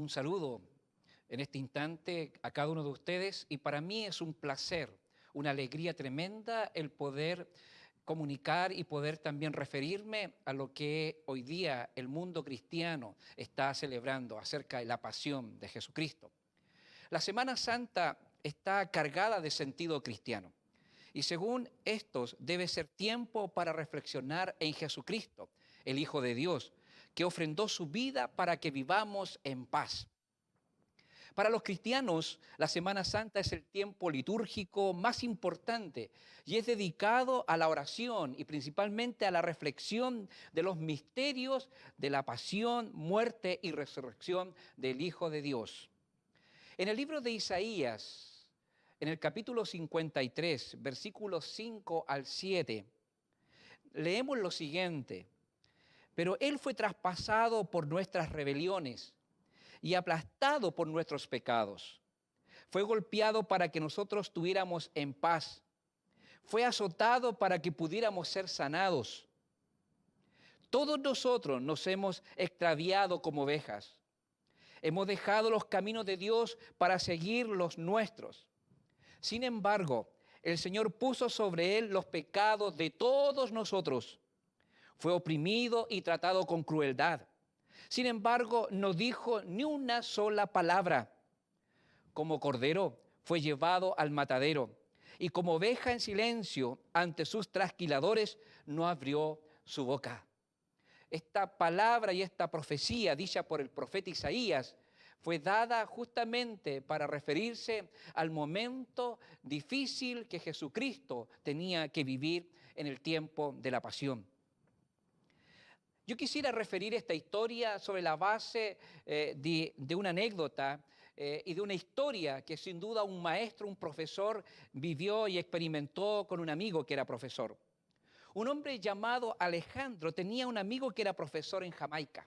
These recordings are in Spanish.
Un saludo en este instante a cada uno de ustedes y para mí es un placer, una alegría tremenda el poder comunicar y poder también referirme a lo que hoy día el mundo cristiano está celebrando acerca de la pasión de Jesucristo. La Semana Santa está cargada de sentido cristiano y según estos debe ser tiempo para reflexionar en Jesucristo, el Hijo de Dios, que ofrendó su vida para que vivamos en paz. Para los cristianos, la Semana Santa es el tiempo litúrgico más importante y es dedicado a la oración y principalmente a la reflexión de los misterios de la pasión, muerte y resurrección del Hijo de Dios. En el libro de Isaías, en el capítulo 53, versículos 5 al 7, leemos lo siguiente: pero Él fue traspasado por nuestras rebeliones y aplastado por nuestros pecados. Fue golpeado para que nosotros tuviéramos en paz. Fue azotado para que pudiéramos ser sanados. Todos nosotros nos hemos extraviado como ovejas. Hemos dejado los caminos de Dios para seguir los nuestros. Sin embargo, el Señor puso sobre Él los pecados de todos nosotros. Fue oprimido y tratado con crueldad. Sin embargo, no dijo ni una sola palabra. Como cordero fue llevado al matadero y como oveja en silencio ante sus trasquiladores no abrió su boca. Esta palabra y esta profecía dicha por el profeta Isaías fue dada justamente para referirse al momento difícil que Jesucristo tenía que vivir en el tiempo de la pasión. Yo quisiera referir esta historia sobre la base de una anécdota y de una historia que sin duda un maestro, un profesor vivió y experimentó con un amigo que era profesor. Un hombre llamado Alejandro tenía un amigo que era profesor en Jamaica.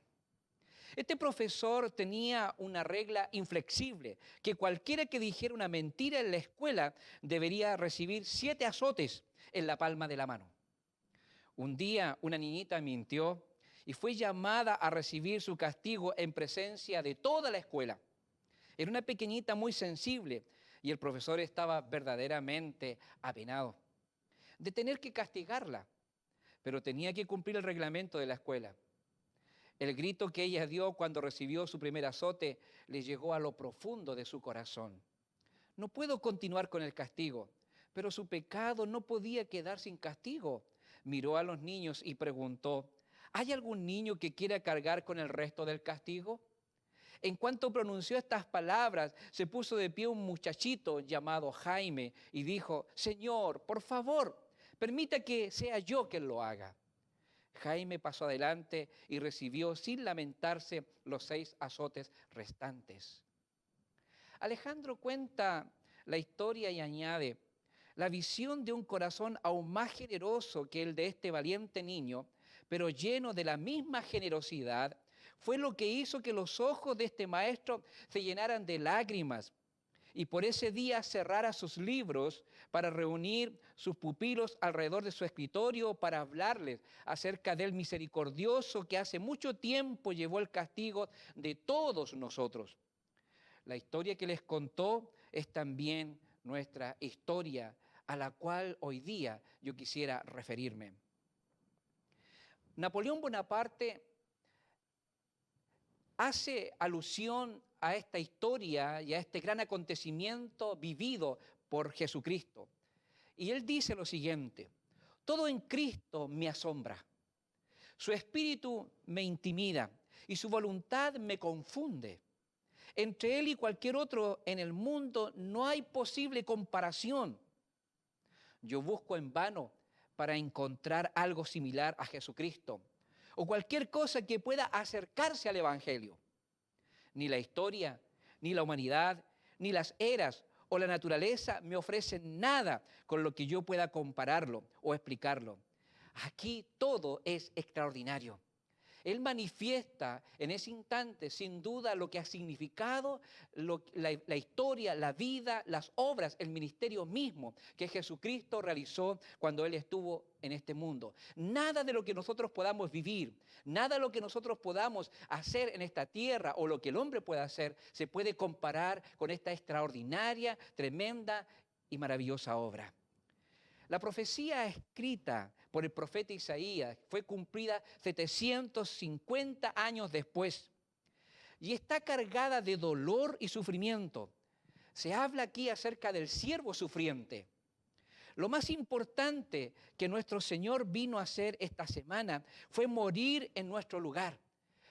Este profesor tenía una regla inflexible, que cualquiera que dijera una mentira en la escuela debería recibir 7 azotes en la palma de la mano. Un día una niñita mintió y fue llamada a recibir su castigo en presencia de toda la escuela. Era una pequeñita muy sensible y el profesor estaba verdaderamente apenado de tener que castigarla, pero tenía que cumplir el reglamento de la escuela. El grito que ella dio cuando recibió su primer azote le llegó a lo profundo de su corazón. No puedo continuar con el castigo, pero su pecado no podía quedar sin castigo. Miró a los niños y preguntó: ¿hay algún niño que quiera cargar con el resto del castigo? En cuanto pronunció estas palabras, se puso de pie un muchachito llamado Jaime y dijo: Señor, por favor, permita que sea yo quien lo haga. Jaime pasó adelante y recibió sin lamentarse los 6 azotes restantes. Alejandro cuenta la historia y añade: la visión de un corazón aún más generoso que el de este valiente niño, pero lleno de la misma generosidad, fue lo que hizo que los ojos de este maestro se llenaran de lágrimas y por ese día cerrara sus libros para reunir sus pupilos alrededor de su escritorio para hablarles acerca del misericordioso que hace mucho tiempo llevó el castigo de todos nosotros. La historia que les contó es también nuestra historia a la cual hoy día yo quisiera referirme. Napoleón Bonaparte hace alusión a esta historia y a este gran acontecimiento vivido por Jesucristo. Y él dice lo siguiente: todo en Cristo me asombra, su espíritu me intimida y su voluntad me confunde. Entre él y cualquier otro en el mundo no hay posible comparación. Yo busco en vano para encontrar algo similar a Jesucristo o cualquier cosa que pueda acercarse al Evangelio. Ni la historia, ni la humanidad, ni las eras o la naturaleza me ofrecen nada con lo que yo pueda compararlo o explicarlo. Aquí todo es extraordinario. Él manifiesta en ese instante, sin duda, lo que ha significado la historia, la vida, las obras, el ministerio mismo que Jesucristo realizó cuando Él estuvo en este mundo. Nada de lo que nosotros podamos vivir, nada de lo que nosotros podamos hacer en esta tierra o lo que el hombre pueda hacer, se puede comparar con esta extraordinaria, tremenda y maravillosa obra. La profecía escrita por el profeta Isaías fue cumplida 750 años después y está cargada de dolor y sufrimiento. Se habla aquí acerca del siervo sufriente. Lo más importante que nuestro Señor vino a hacer esta semana fue morir en nuestro lugar.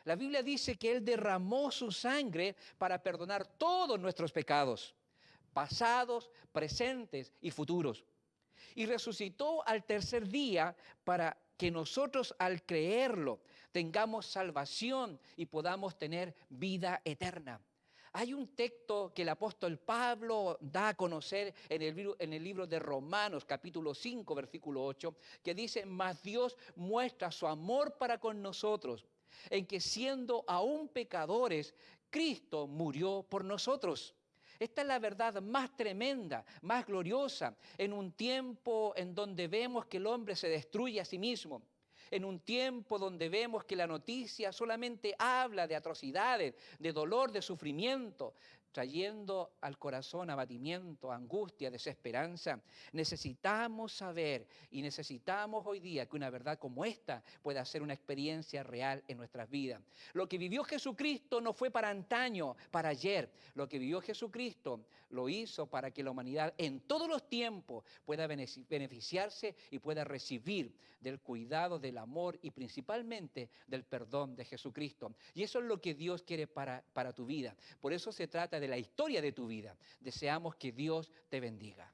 La Biblia dice que Él derramó su sangre para perdonar todos nuestros pecados, pasados, presentes y futuros. Y resucitó al tercer día para que nosotros al creerlo tengamos salvación y podamos tener vida eterna. Hay un texto que el apóstol Pablo da a conocer en el libro de Romanos, capítulo 5, versículo 8, que dice: mas Dios muestra su amor para con nosotros, en que siendo aún pecadores, Cristo murió por nosotros. Esta es la verdad más tremenda, más gloriosa, en un tiempo en donde vemos que el hombre se destruye a sí mismo, en un tiempo donde vemos que la noticia solamente habla de atrocidades, de dolor, de sufrimiento, trayendo al corazón abatimiento, angustia, desesperanza. Necesitamos saber y necesitamos hoy día que una verdad como esta pueda ser una experiencia real en nuestras vidas. Lo que vivió Jesucristo no fue para antaño, para ayer. Lo que vivió Jesucristo lo hizo para que la humanidad en todos los tiempos pueda beneficiarse y pueda recibir del cuidado, del amor y principalmente del perdón de Jesucristo. Y eso es lo que Dios quiere para tu vida. Por eso se trata de la historia de tu vida. Deseamos que Dios te bendiga.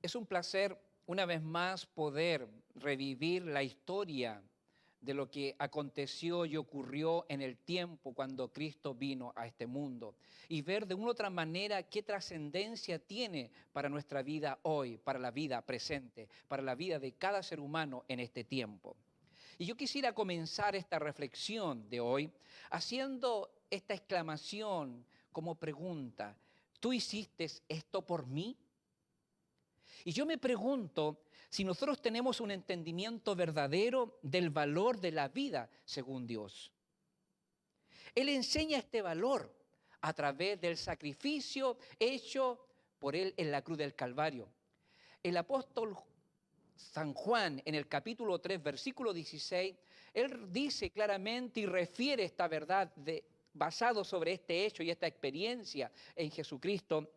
Es un placer, una vez más, poder revivir la historia de lo que aconteció y ocurrió en el tiempo cuando Cristo vino a este mundo y ver de una u otra manera qué trascendencia tiene para nuestra vida hoy, para la vida presente, para la vida de cada ser humano en este tiempo. Y yo quisiera comenzar esta reflexión de hoy haciendo esta exclamación como pregunta: ¿tú hiciste esto por mí? Y yo me pregunto si nosotros tenemos un entendimiento verdadero del valor de la vida según Dios. Él enseña este valor a través del sacrificio hecho por Él en la cruz del Calvario. El apóstol San Juan, en el capítulo 3, versículo 16, él dice claramente y refiere esta verdad basado sobre este hecho y esta experiencia en Jesucristo: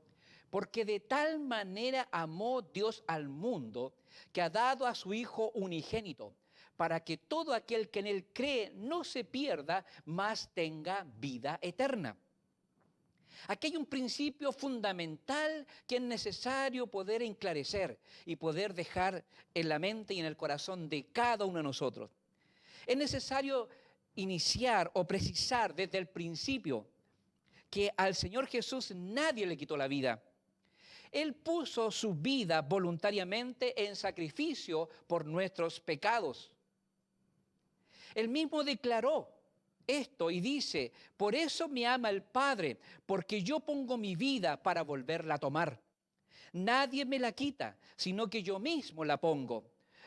porque de tal manera amó Dios al mundo que ha dado a su Hijo unigénito, para que todo aquel que en Él cree no se pierda, mas tenga vida eterna. Aquí hay un principio fundamental que es necesario poder enclarecer y poder dejar en la mente y en el corazón de cada uno de nosotros. Es necesario iniciar o precisar desde el principio que al Señor Jesús nadie le quitó la vida. Él puso su vida voluntariamente en sacrificio por nuestros pecados. Él mismo declaró esto y dice: por eso me ama el Padre, porque yo pongo mi vida para volverla a tomar. Nadie me la quita, sino que yo mismo la pongo.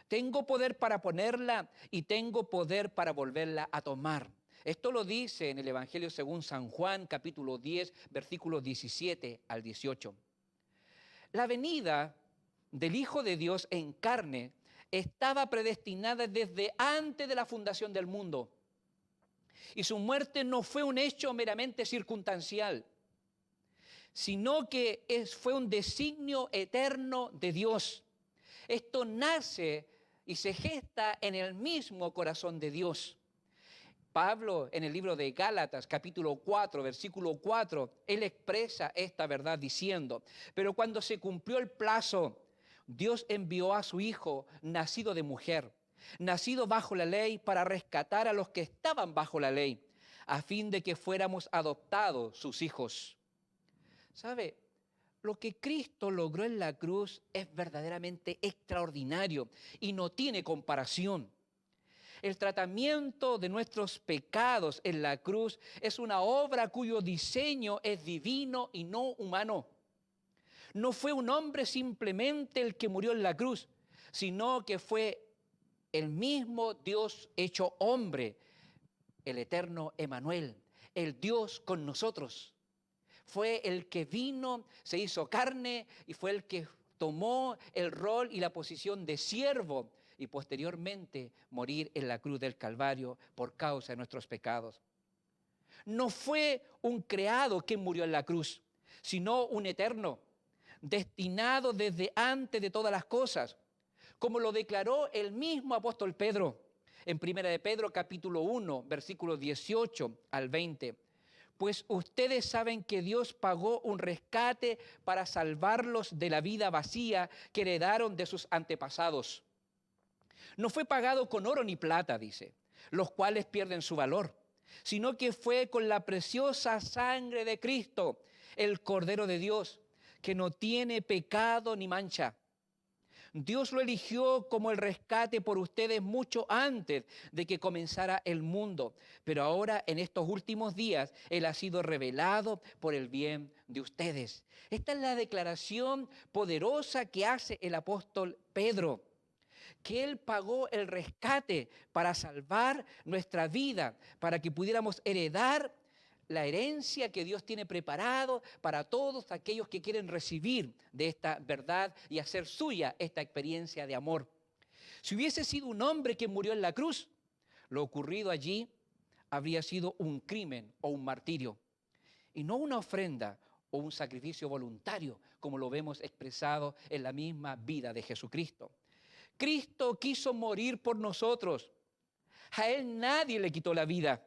Tengo poder para ponerla y tengo poder para volverla a tomar. Esto lo dice en el Evangelio según San Juan, capítulo 10, versículos 17 al 18. La venida del Hijo de Dios en carne estaba predestinada desde antes de la fundación del mundo. Y su muerte no fue un hecho meramente circunstancial, sino que fue un designio eterno de Dios. Esto nace y se gesta en el mismo corazón de Dios. Pablo, en el libro de Gálatas, capítulo 4, versículo 4, él expresa esta verdad diciendo: pero cuando se cumplió el plazo, Dios envió a su Hijo, nacido de mujer, nacido bajo la ley, para rescatar a los que estaban bajo la ley, a fin de que fuéramos adoptados sus hijos. ¿Sabe? Lo que Cristo logró en la cruz es verdaderamente extraordinario y no tiene comparación. El tratamiento de nuestros pecados en la cruz es una obra cuyo diseño es divino y no humano. No fue un hombre simplemente el que murió en la cruz, sino que fue el mismo Dios hecho hombre, el eterno Emanuel, el Dios con nosotros. Fue el que vino, se hizo carne y fue el que tomó el rol y la posición de siervo y posteriormente morir en la cruz del Calvario por causa de nuestros pecados. No fue un creado quien murió en la cruz, sino un eterno, destinado desde antes de todas las cosas, como lo declaró el mismo apóstol Pedro en 1 de Pedro capítulo 1, versículos 18 al 20. Pues ustedes saben que Dios pagó un rescate para salvarlos de la vida vacía que heredaron de sus antepasados. No fue pagado con oro ni plata, dice, los cuales pierden su valor, sino que fue con la preciosa sangre de Cristo, el Cordero de Dios, que no tiene pecado ni mancha. Dios lo eligió como el rescate por ustedes mucho antes de que comenzara el mundo. Pero ahora, en estos últimos días, Él ha sido revelado por el bien de ustedes. Esta es la declaración poderosa que hace el apóstol Pedro, que Él pagó el rescate para salvar nuestra vida, para que pudiéramos heredar la herencia que Dios tiene preparado para todos aquellos que quieren recibir de esta verdad y hacer suya esta experiencia de amor. Si hubiese sido un hombre que murió en la cruz, lo ocurrido allí habría sido un crimen o un martirio, y no una ofrenda o un sacrificio voluntario, como lo vemos expresado en la misma vida de Jesucristo. Cristo quiso morir por nosotros. A Él nadie le quitó la vida.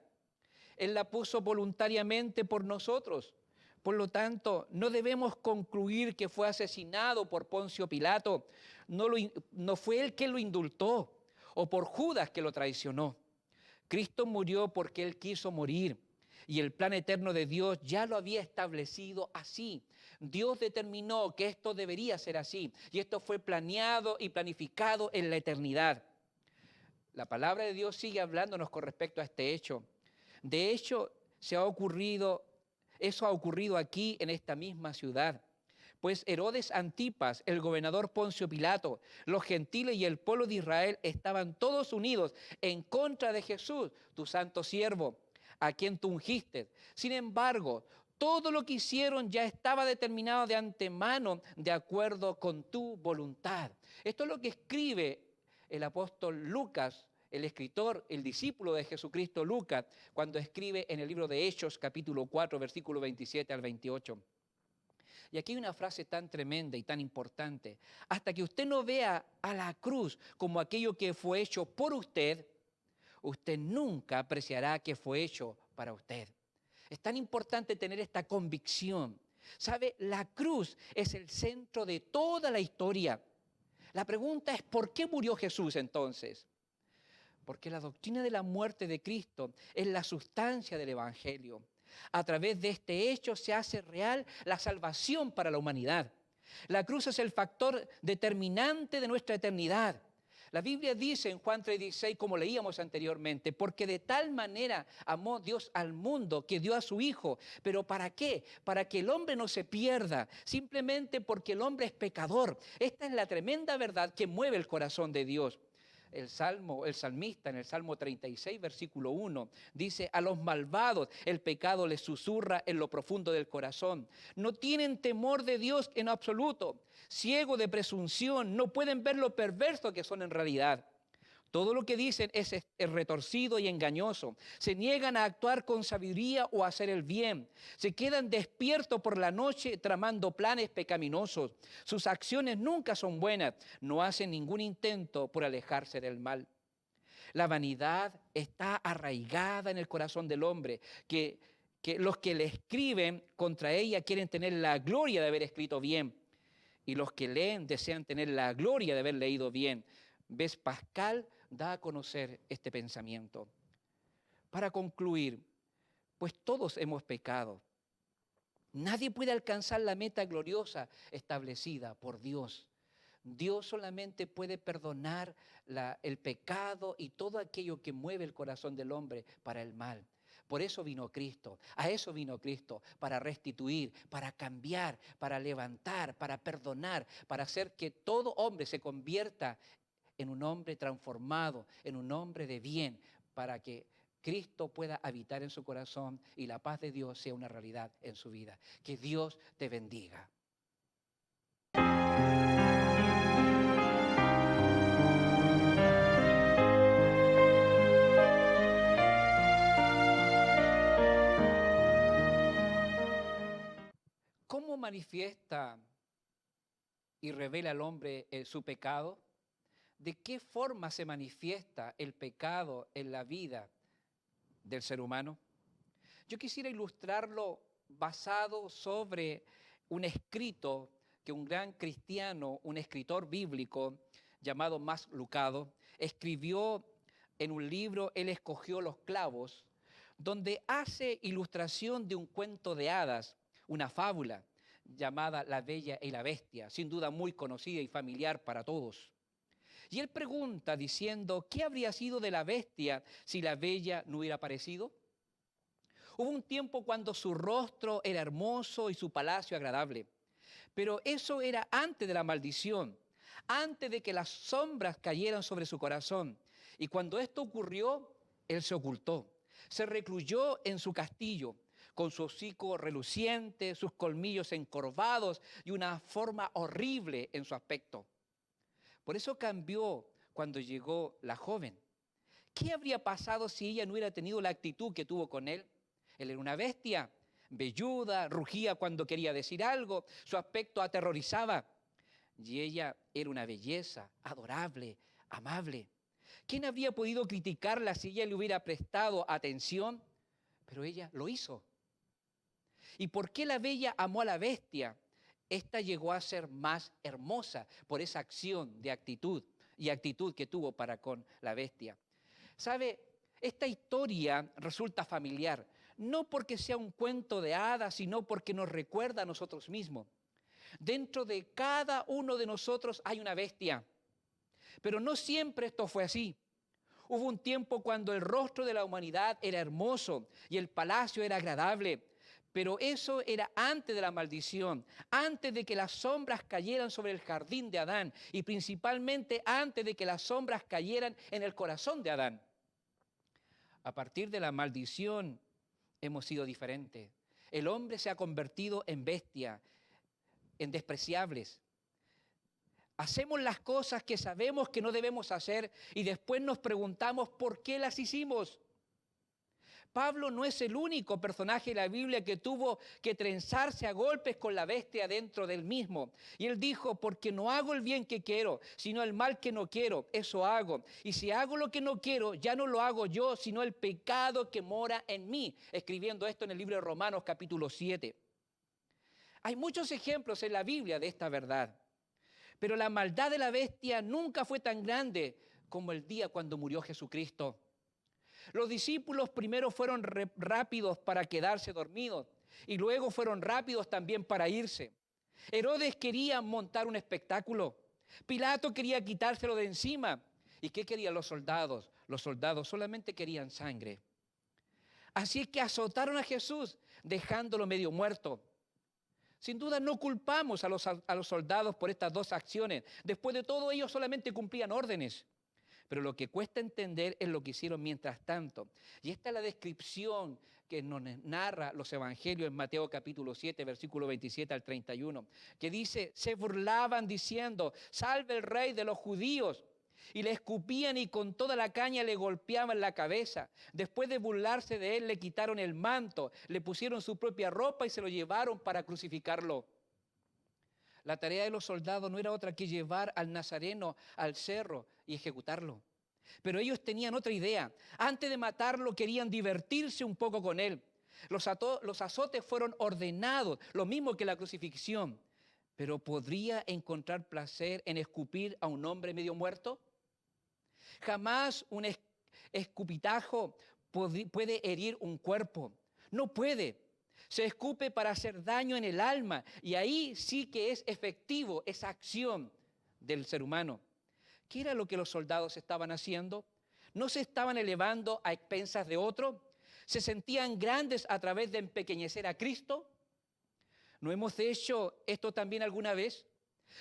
Él la puso voluntariamente por nosotros. Por lo tanto, no debemos concluir que fue asesinado por Poncio Pilato. No fue él quien lo indultó, o por Judas que lo traicionó. Cristo murió porque Él quiso morir. Y el plan eterno de Dios ya lo había establecido así. Dios determinó que esto debería ser así. Y esto fue planeado y planificado en la eternidad. La palabra de Dios sigue hablándonos con respecto a este hecho. De hecho, eso ha ocurrido aquí en esta misma ciudad. Pues Herodes Antipas, el gobernador Poncio Pilato, los gentiles y el pueblo de Israel estaban todos unidos en contra de Jesús, tu santo siervo, a quien tú ungiste. Sin embargo, todo lo que hicieron ya estaba determinado de antemano de acuerdo con tu voluntad. Esto es lo que escribe el apóstol Lucas, el escritor, el discípulo de Jesucristo Lucas, cuando escribe en el libro de Hechos, capítulo 4, versículo 27 al 28. Y aquí hay una frase tan tremenda y tan importante. Hasta que usted no vea a la cruz como aquello que fue hecho por usted, usted nunca apreciará que fue hecho para usted. Es tan importante tener esta convicción. ¿Sabe? La cruz es el centro de toda la historia. La pregunta es, ¿por qué murió Jesús entonces? Porque la doctrina de la muerte de Cristo es la sustancia del Evangelio. A través de este hecho se hace real la salvación para la humanidad. La cruz es el factor determinante de nuestra eternidad. La Biblia dice en Juan 3:16, como leíamos anteriormente, porque de tal manera amó Dios al mundo que dio a su Hijo. ¿Pero para qué? Para que el hombre no se pierda, simplemente porque el hombre es pecador. Esta es la tremenda verdad que mueve el corazón de Dios. El salmista en el Salmo 36, versículo 1, dice, a los malvados el pecado les susurra en lo profundo del corazón. No tienen temor de Dios en absoluto. Ciego de presunción, no pueden ver lo perverso que son en realidad. Todo lo que dicen es retorcido y engañoso. Se niegan a actuar con sabiduría o a hacer el bien. Se quedan despiertos por la noche tramando planes pecaminosos. Sus acciones nunca son buenas. No hacen ningún intento por alejarse del mal. La vanidad está arraigada en el corazón del hombre, que los que le escriben contra ella quieren tener la gloria de haber escrito bien. Y los que leen desean tener la gloria de haber leído bien. ¿Ves? Pascal da a conocer este pensamiento. Para concluir, pues todos hemos pecado. Nadie puede alcanzar la meta gloriosa establecida por Dios. Dios solamente puede perdonar el pecado y todo aquello que mueve el corazón del hombre para el mal. Por eso vino Cristo, a eso vino Cristo, para restituir, para cambiar, para levantar, para perdonar, para hacer que todo hombre se convierta en un hombre transformado, en un hombre de bien, para que Cristo pueda habitar en su corazón y la paz de Dios sea una realidad en su vida. Que Dios te bendiga. ¿Cómo manifiesta y revela al hombre su pecado? ¿De qué forma se manifiesta el pecado en la vida del ser humano? Yo quisiera ilustrarlo basado sobre un escrito que un gran cristiano, un escritor bíblico llamado Mas Lucado, escribió en un libro, Él escogió los clavos, donde hace ilustración de un cuento de hadas, una fábula llamada La Bella y la Bestia, sin duda muy conocida y familiar para todos. Y él pregunta diciendo, ¿qué habría sido de la bestia si la bella no hubiera aparecido? Hubo un tiempo cuando su rostro era hermoso y su palacio agradable, pero eso era antes de la maldición, antes de que las sombras cayeran sobre su corazón. Y cuando esto ocurrió, él se ocultó, se recluyó en su castillo, con su hocico reluciente, sus colmillos encorvados y una forma horrible en su aspecto. Por eso cambió cuando llegó la joven. ¿Qué habría pasado si ella no hubiera tenido la actitud que tuvo con él? Él era una bestia, velluda, rugía cuando quería decir algo, su aspecto aterrorizaba. Y ella era una belleza, adorable, amable. ¿Quién habría podido criticarla si ella le hubiera prestado atención? Pero ella lo hizo. ¿Y por qué la bella amó a la bestia? Esta llegó a ser más hermosa por esa acción de actitud y actitud que tuvo para con la bestia. ¿Sabe? Esta historia resulta familiar, no porque sea un cuento de hadas, sino porque nos recuerda a nosotros mismos. Dentro de cada uno de nosotros hay una bestia, pero no siempre esto fue así. Hubo un tiempo cuando el rostro de la humanidad era hermoso y el palacio era agradable, pero eso era antes de la maldición, antes de que las sombras cayeran sobre el jardín de Adán y principalmente antes de que las sombras cayeran en el corazón de Adán. A partir de la maldición hemos sido diferentes. El hombre se ha convertido en bestia, en despreciables. Hacemos las cosas que sabemos que no debemos hacer y después nos preguntamos por qué las hicimos. Pablo no es el único personaje de la Biblia que tuvo que trenzarse a golpes con la bestia dentro del mismo. Y él dijo, porque no hago el bien que quiero, sino el mal que no quiero, eso hago. Y si hago lo que no quiero, ya no lo hago yo, sino el pecado que mora en mí. Escribiendo esto en el libro de Romanos capítulo 7. Hay muchos ejemplos en la Biblia de esta verdad. Pero la maldad de la bestia nunca fue tan grande como el día cuando murió Jesucristo. Los discípulos primero fueron rápidos para quedarse dormidos y luego fueron rápidos también para irse. Herodes quería montar un espectáculo. Pilato quería quitárselo de encima. ¿Y qué querían los soldados? Los soldados solamente querían sangre. Así que azotaron a Jesús, dejándolo medio muerto. Sin duda no culpamos a los soldados por estas dos acciones. Después de todo, ellos solamente cumplían órdenes. Pero lo que cuesta entender es lo que hicieron mientras tanto. Y esta es la descripción que nos narra los evangelios en Mateo capítulo 7, versículo 27 al 31, que dice, se burlaban diciendo, salve el rey de los judíos. Y le escupían y con toda la caña le golpeaban la cabeza. Después de burlarse de él, le quitaron el manto, le pusieron su propia ropa y se lo llevaron para crucificarlo. La tarea de los soldados no era otra que llevar al nazareno al cerro y ejecutarlo. Pero ellos tenían otra idea. Antes de matarlo querían divertirse un poco con él. Los azotes fueron ordenados, lo mismo que la crucifixión. Pero ¿podría encontrar placer en escupir a un hombre medio muerto? Jamás un escupitajo puede herir un cuerpo. No puede. Se escupe para hacer daño en el alma y ahí sí que es efectivo esa acción del ser humano. ¿Qué era lo que los soldados estaban haciendo? ¿No se estaban elevando a expensas de otro? ¿Se sentían grandes a través de empequeñecer a Cristo? ¿No hemos hecho esto también alguna vez?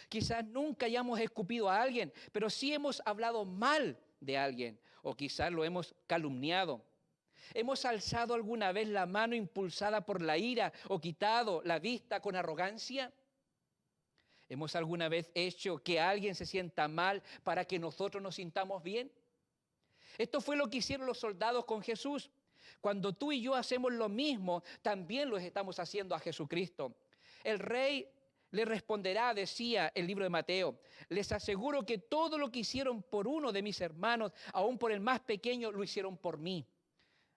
Quizás nunca hayamos escupido a alguien, pero sí hemos hablado mal de alguien o quizás lo hemos calumniado. ¿Hemos alzado alguna vez la mano impulsada por la ira o quitado la vista con arrogancia? ¿Hemos alguna vez hecho que alguien se sienta mal para que nosotros nos sintamos bien? Esto fue lo que hicieron los soldados con Jesús. Cuando tú y yo hacemos lo mismo, también lo estamos haciendo a Jesucristo. El rey le responderá, decía el libro de Mateo, les aseguro que todo lo que hicieron por uno de mis hermanos, aún por el más pequeño, lo hicieron por mí.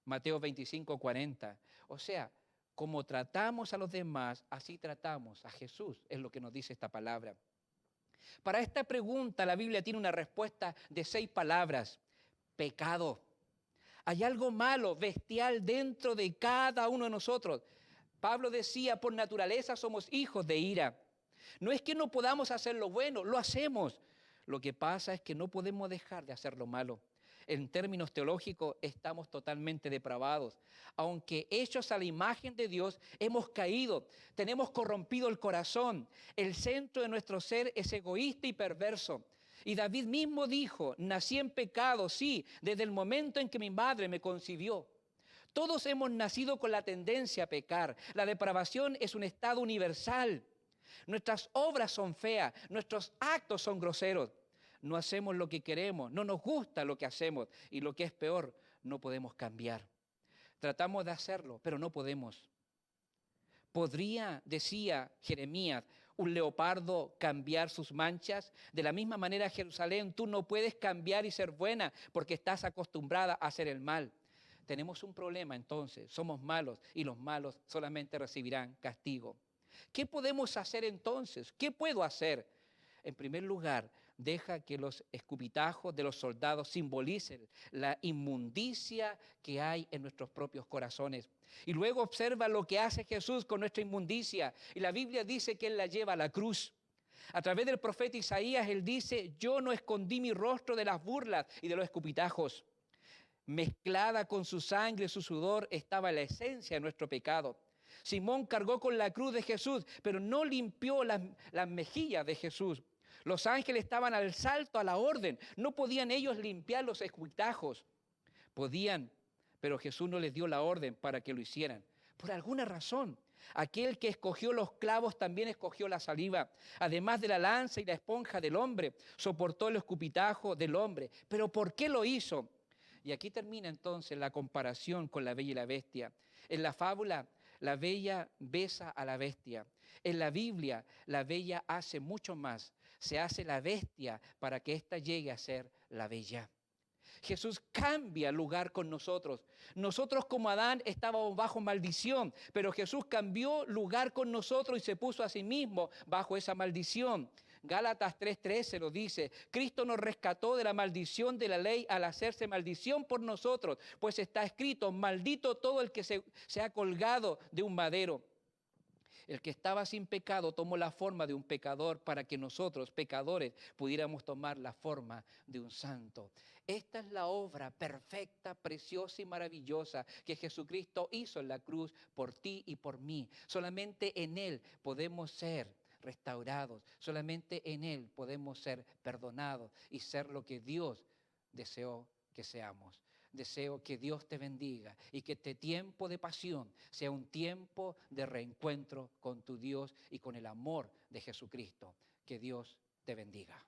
Mateo 25:40. O sea, como tratamos a los demás, así tratamos a Jesús, es lo que nos dice esta palabra. Para esta pregunta, la Biblia tiene una respuesta de 6 palabras. Pecado. Hay algo malo, bestial dentro de cada uno de nosotros. Pablo decía, por naturaleza somos hijos de ira. No es que no podamos hacer lo bueno, lo hacemos. Lo que pasa es que no podemos dejar de hacer lo malo. En términos teológicos, estamos totalmente depravados. Aunque hechos a la imagen de Dios, hemos caído, tenemos corrompido el corazón. El centro de nuestro ser es egoísta y perverso. Y David mismo dijo, nací en pecado, sí, desde el momento en que mi madre me concibió. Todos hemos nacido con la tendencia a pecar. La depravación es un estado universal. Nuestras obras son feas, nuestros actos son groseros. No hacemos lo que queremos, no nos gusta lo que hacemos y lo que es peor, no podemos cambiar. Tratamos de hacerlo, pero no podemos. ¿Podría, decía Jeremías, un leopardo cambiar sus manchas? De la misma manera, Jerusalén, tú no puedes cambiar y ser buena porque estás acostumbrada a hacer el mal. Tenemos un problema entonces, somos malos y los malos solamente recibirán castigo. ¿Qué podemos hacer entonces? ¿Qué puedo hacer? En primer lugar, deja que los escupitajos de los soldados simbolicen la inmundicia que hay en nuestros propios corazones. Y luego observa lo que hace Jesús con nuestra inmundicia. Y la Biblia dice que Él la lleva a la cruz. A través del profeta Isaías, Él dice, yo no escondí mi rostro de las burlas y de los escupitajos. Mezclada con su sangre, su sudor, estaba la esencia de nuestro pecado. Simón cargó con la cruz de Jesús, pero no limpió las mejillas de Jesús. Los ángeles estaban al salto a la orden. No podían ellos limpiar los escupitajos. Podían, pero Jesús no les dio la orden para que lo hicieran. Por alguna razón, aquel que escogió los clavos también escogió la saliva. Además de la lanza y la esponja del hombre, soportó el escupitajo del hombre. ¿Pero por qué lo hizo? Y aquí termina entonces la comparación con la bella y la bestia. En la fábula, la bella besa a la bestia. En la Biblia, la bella hace mucho más. Se hace la bestia para que ésta llegue a ser la bella. Jesús cambia lugar con nosotros. Nosotros como Adán estábamos bajo maldición, pero Jesús cambió lugar con nosotros y se puso a sí mismo bajo esa maldición. Gálatas 3:13 lo dice, Cristo nos rescató de la maldición de la ley al hacerse maldición por nosotros, pues está escrito, maldito todo el que se ha colgado de un madero. El que estaba sin pecado tomó la forma de un pecador para que nosotros, pecadores, pudiéramos tomar la forma de un santo. Esta es la obra perfecta, preciosa y maravillosa que Jesucristo hizo en la cruz por ti y por mí. Solamente en Él podemos ser restaurados, solamente en Él podemos ser perdonados y ser lo que Dios deseó que seamos. Deseo que Dios te bendiga y que este tiempo de pasión sea un tiempo de reencuentro con tu Dios y con el amor de Jesucristo. Que Dios te bendiga.